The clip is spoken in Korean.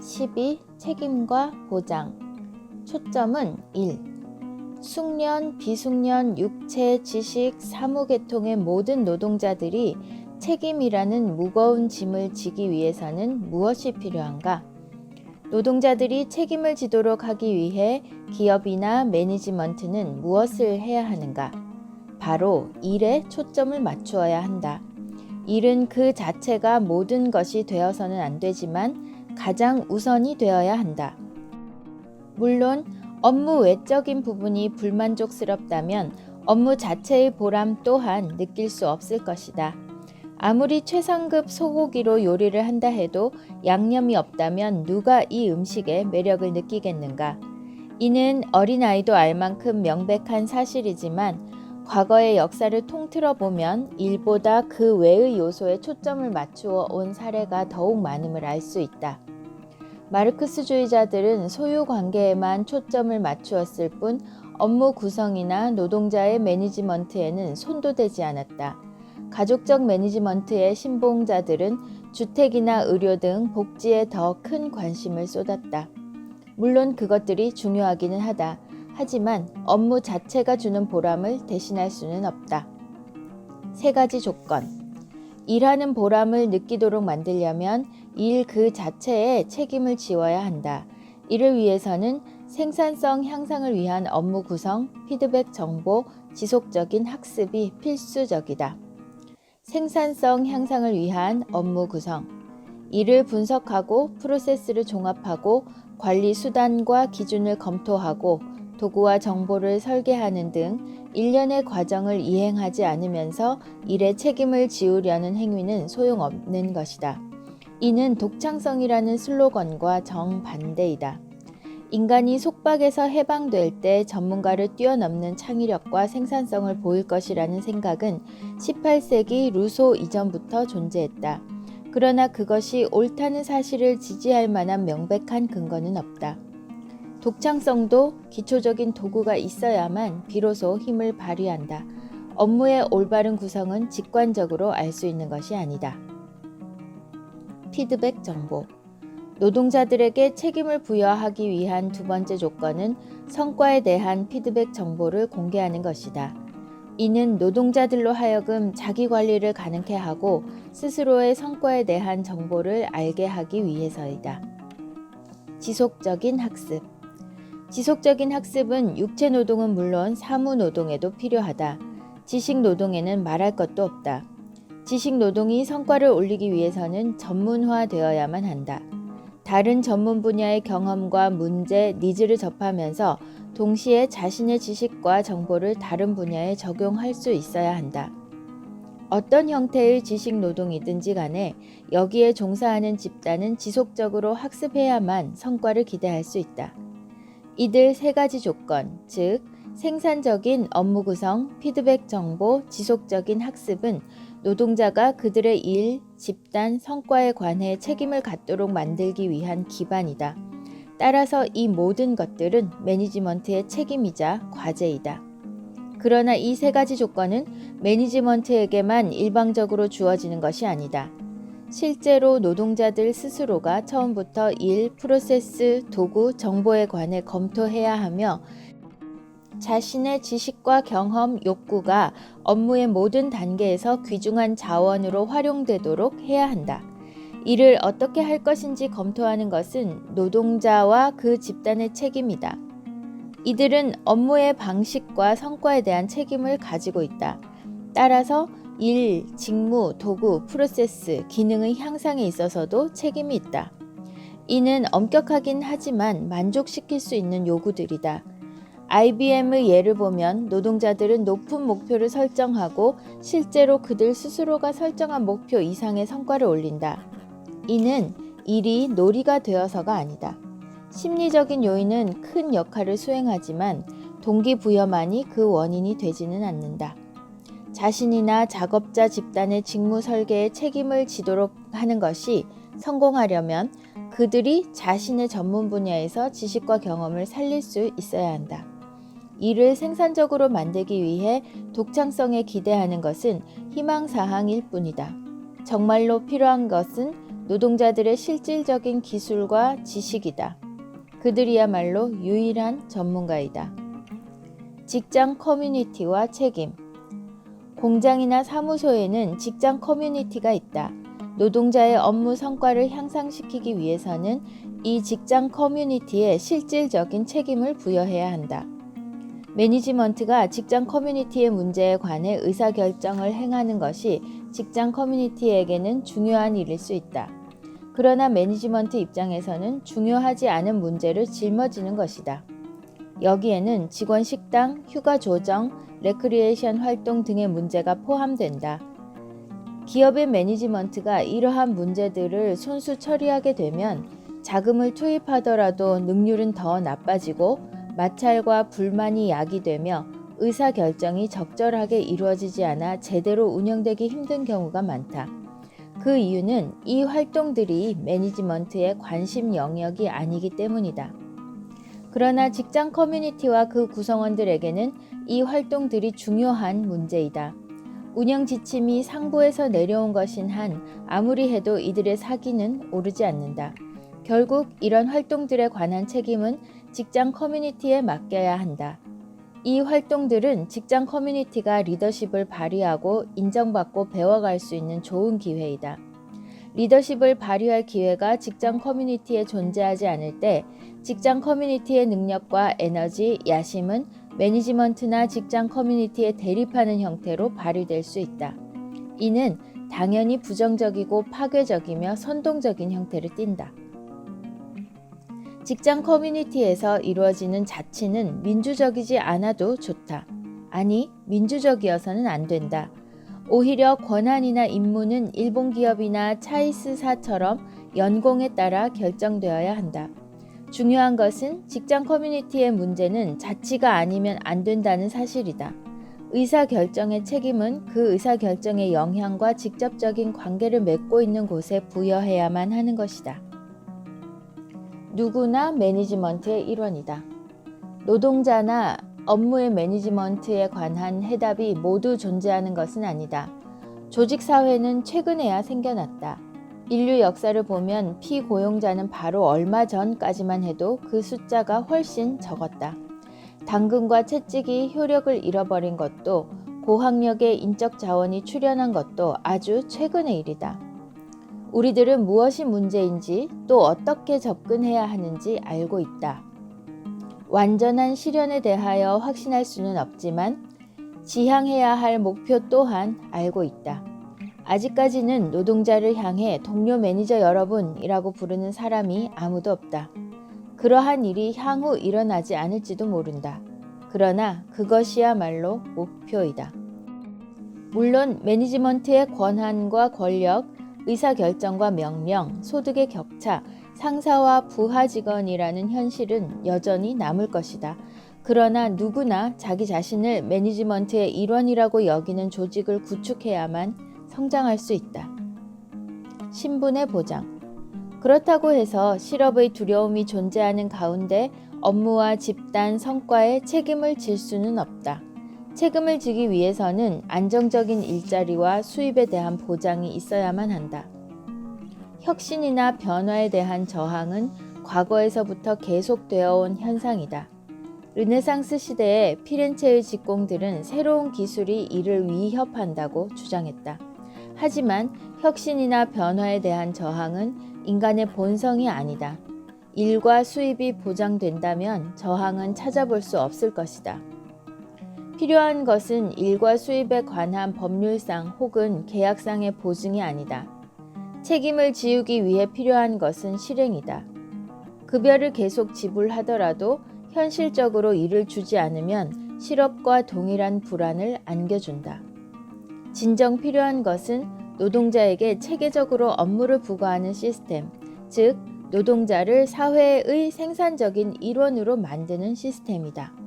12. 책임과 보장. 초점은 1. 숙련, 비숙련, 육체, 지식, 사무계통의 모든 노동자들이 책임이라는 무거운 짐을 지기 위해서는 무엇이 필요한가? 노동자들이 책임을 지도록 하기 위해 기업이나 매니지먼트는 무엇을 해야 하는가? 바로 일에 초점을 맞추어야 한다. 일은 그 자체가 모든 것이 되어서는 안 되지만 가장 우선이 되어야 한다. 물론 업무 외적인 부분이 불만족스럽다면 업무 자체의 보람 또한 느낄 수 없을 것이다. 아무리 최상급 소고기로 요리를 한다 해도 양념이 없다면 누가 이 음식의 매력을 느끼겠는가? 이는 어린아이도 알 만큼 명백한 사실이지만 과거의 역사를 통틀어 보면 일보다 그 외의 요소에 초점을 맞추어 온 사례가 더욱 많음을 알 수 있다. 마르크스주의자들은 소유 관계에만 초점을 맞추었을 뿐 업무 구성이나 노동자의 매니지먼트에는 손도 대지 않았다. 가족적 매니지먼트의 신봉자들은 주택이나 의료 등 복지에 더 큰 관심을 쏟았다. 물론 그것들이 중요하기는 하다. 하지만 업무 자체가 주는 보람을 대신할 수는 없다. 3가지 조건. 일하는 보람을 느끼도록 만들려면 일 그 자체에 책임을 지어야 한다. 이를 위해서는 생산성 향상을 위한 업무 구성, 피드백 정보, 지속적인 학습이 필수적이다. 생산성 향상을 위한 업무 구성. 일을 분석하고 프로세스를 종합하고 관리 수단과 기준을 검토하고 도구와 정보를 설계하는 등 일련의 과정을 이행하지 않으면서 일에 책임을 지우려는 행위는 소용없는 것이다. 이는 독창성이라는 슬로건과 정반대이다. 인간이 속박에서 해방될 때 전문가를 뛰어넘는 창의력과 생산성을 보일 것이라는 생각은 18세기 루소 이전부터 존재했다. 그러나 그것이 옳다는 사실을 지지할 만한 명백한 근거는 없다. 독창성도 기초적인 도구가 있어야만 비로소 힘을 발휘한다. 업무의 올바른 구성은 직관적으로 알 수 있는 것이 아니다. 피드백 정보. 노동자들에게 책임을 부여하기 위한 2번째 조건은 성과에 대한 피드백 정보를 공개하는 것이다. 이는 노동자들로 하여금 자기 관리를 가능케 하고 스스로의 성과에 대한 정보를 알게 하기 위해서이다. 지속적인 학습. 지속적인 학습은 육체 노동은 물론 사무 노동에도 필요하다. 지식 노동에는 말할 것도 없다. 지식 노동이 성과를 올리기 위해서는 전문화되어야만 한다. 다른 전문 분야의 경험과 문제, 니즈를 접하면서 동시에 자신의 지식과 정보를 다른 분야에 적용할 수 있어야 한다. 어떤 형태의 지식 노동이든지 간에 여기에 종사하는 집단은 지속적으로 학습해야만 성과를 기대할 수 있다. 이들 3가지 조건, 즉 생산적인 업무 구성, 피드백 정보, 지속적인 학습은 노동자가 그들의 일, 집단, 성과에 관해 책임을 갖도록 만들기 위한 기반이다. 따라서 이 모든 것들은 매니지먼트의 책임이자 과제이다. 그러나 이 3가지 조건은 매니지먼트에게만 일방적으로 주어지는 것이 아니다. 실제로 노동자들 스스로가 처음부터 일, 프로세스, 도구, 정보에 관해 검토해야 하며 자신의 지식과 경험, 욕구가 업무의 모든 단계에서 귀중한 자원으로 활용되도록 해야 한다. 이를 어떻게 할 것인지 검토하는 것은 노동자와 그 집단의 책임이다. 이들은 업무의 방식과 성과에 대한 책임을 가지고 있다. 따라서 일, 직무, 도구, 프로세스, 기능의 향상에 있어서도 책임이 있다. 이는 엄격하긴 하지만 만족시킬 수 있는 요구들이다. IBM의 예를 보면 노동자들은 높은 목표를 설정하고 실제로 그들 스스로가 설정한 목표 이상의 성과를 올린다. 이는 일이 놀이가 되어서가 아니다. 심리적인 요인은 큰 역할을 수행하지만 동기부여만이 그 원인이 되지는 않는다. 자신이나 작업자 집단의 직무 설계에 책임을 지도록 하는 것이 성공하려면 그들이 자신의 전문 분야에서 지식과 경험을 살릴 수 있어야 한다. 이를 생산적으로 만들기 위해 독창성에 기대하는 것은 희망사항일 뿐이다. 정말로 필요한 것은 노동자들의 실질적인 기술과 지식이다. 그들이야말로 유일한 전문가이다. 직장 커뮤니티와 책임. 공장이나 사무소에는 직장 커뮤니티가 있다. 노동자의 업무 성과를 향상시키기 위해서는 이 직장 커뮤니티에 실질적인 책임을 부여해야 한다. 매니지먼트가 직장 커뮤니티의 문제에 관해 의사결정을 행하는 것이 직장 커뮤니티에게는 중요한 일일 수 있다. 그러나 매니지먼트 입장에서는 중요하지 않은 문제를 짊어지는 것이다. 여기에는 직원 식당, 휴가 조정, 레크리에이션 활동 등의 문제가 포함된다. 기업의 매니지먼트가 이러한 문제들을 손수 처리하게 되면 자금을 투입하더라도 능률은 더 나빠지고 마찰과 불만이 야기되며 의사결정이 적절하게 이루어지지 않아 제대로 운영되기 힘든 경우가 많다. 그 이유는 이 활동들이 매니지먼트의 관심 영역이 아니기 때문이다. 그러나 직장 커뮤니티와 그 구성원들에게는 이 활동들이 중요한 문제이다. 운영 지침이 상부에서 내려온 것인 한 아무리 해도 이들의 사기는 오르지 않는다. 결국 이런 활동들에 관한 책임은 직장 커뮤니티에 맡겨야 한다. 이 활동들은 직장 커뮤니티가 리더십을 발휘하고 인정받고 배워갈 수 있는 좋은 기회이다. 리더십을 발휘할 기회가 직장 커뮤니티에 존재하지 않을 때 직장 커뮤니티의 능력과 에너지, 야심은 매니지먼트나 직장 커뮤니티에 대립하는 형태로 발휘될 수 있다. 이는 당연히 부정적이고 파괴적이며 선동적인 형태를 띈다. 직장 커뮤니티에서 이루어지는 자치는 민주적이지 않아도 좋다. 아니, 민주적이어서는 안 된다. 오히려 권한이나 임무는 일본 기업이나 차이스사처럼 연공에 따라 결정되어야 한다. 중요한 것은 직장 커뮤니티의 문제는 자치가 아니면 안 된다는 사실이다. 의사결정의 책임은 그 의사결정의 영향과 직접적인 관계를 맺고 있는 곳에 부여해야만 하는 것이다. 누구나 매니지먼트의 일원이다. 노동자나 업무의 매니지먼트에 관한 해답이 모두 존재하는 것은 아니다. 조직사회는 최근에야 생겨났다. 인류 역사를 보면 피고용자는 바로 얼마 전까지만 해도 그 숫자가 훨씬 적었다. 당근과 채찍이 효력을 잃어버린 것도 고학력의 인적 자원이 출현한 것도 아주 최근의 일이다. 우리들은 무엇이 문제인지 또 어떻게 접근해야 하는지 알고 있다. 완전한 실현에 대하여 확신할 수는 없지만 지향해야 할 목표 또한 알고 있다. 아직까지는 노동자를 향해 동료 매니저 여러분이라고 부르는 사람이 아무도 없다. 그러한 일이 향후 일어나지 않을지도 모른다. 그러나 그것이야말로 목표이다. 물론 매니지먼트의 권한과 권력, 의사결정과 명령, 소득의 격차, 상사와 부하 직원이라는 현실은 여전히 남을 것이다. 그러나 누구나 자기 자신을 매니지먼트의 일원이라고 여기는 조직을 구축해야만 성장할 수 있다. 신분의 보장. 그렇다고 해서 실업의 두려움이 존재하는 가운데 업무와 집단, 성과에 책임을 질 수는 없다. 책임을 지기 위해서는 안정적인 일자리와 수입에 대한 보장이 있어야만 한다. 혁신이나 변화에 대한 저항은 과거에서부터 계속되어 온 현상이다. 르네상스 시대의 피렌체의 직공들은 새로운 기술이 이를 위협한다고 주장했다. 하지만 혁신이나 변화에 대한 저항은 인간의 본성이 아니다. 일과 수입이 보장된다면 저항은 찾아볼 수 없을 것이다. 필요한 것은 일과 수입에 관한 법률상 혹은 계약상의 보증이 아니다. 책임을 지우기 위해 필요한 것은 실행이다. 급여를 계속 지불하더라도 현실적으로 일을 주지 않으면 실업과 동일한 불안을 안겨준다. 진정 필요한 것은 노동자에게 체계적으로 업무를 부과하는 시스템, 즉 노동자를 사회의 생산적인 일원으로 만드는 시스템이다.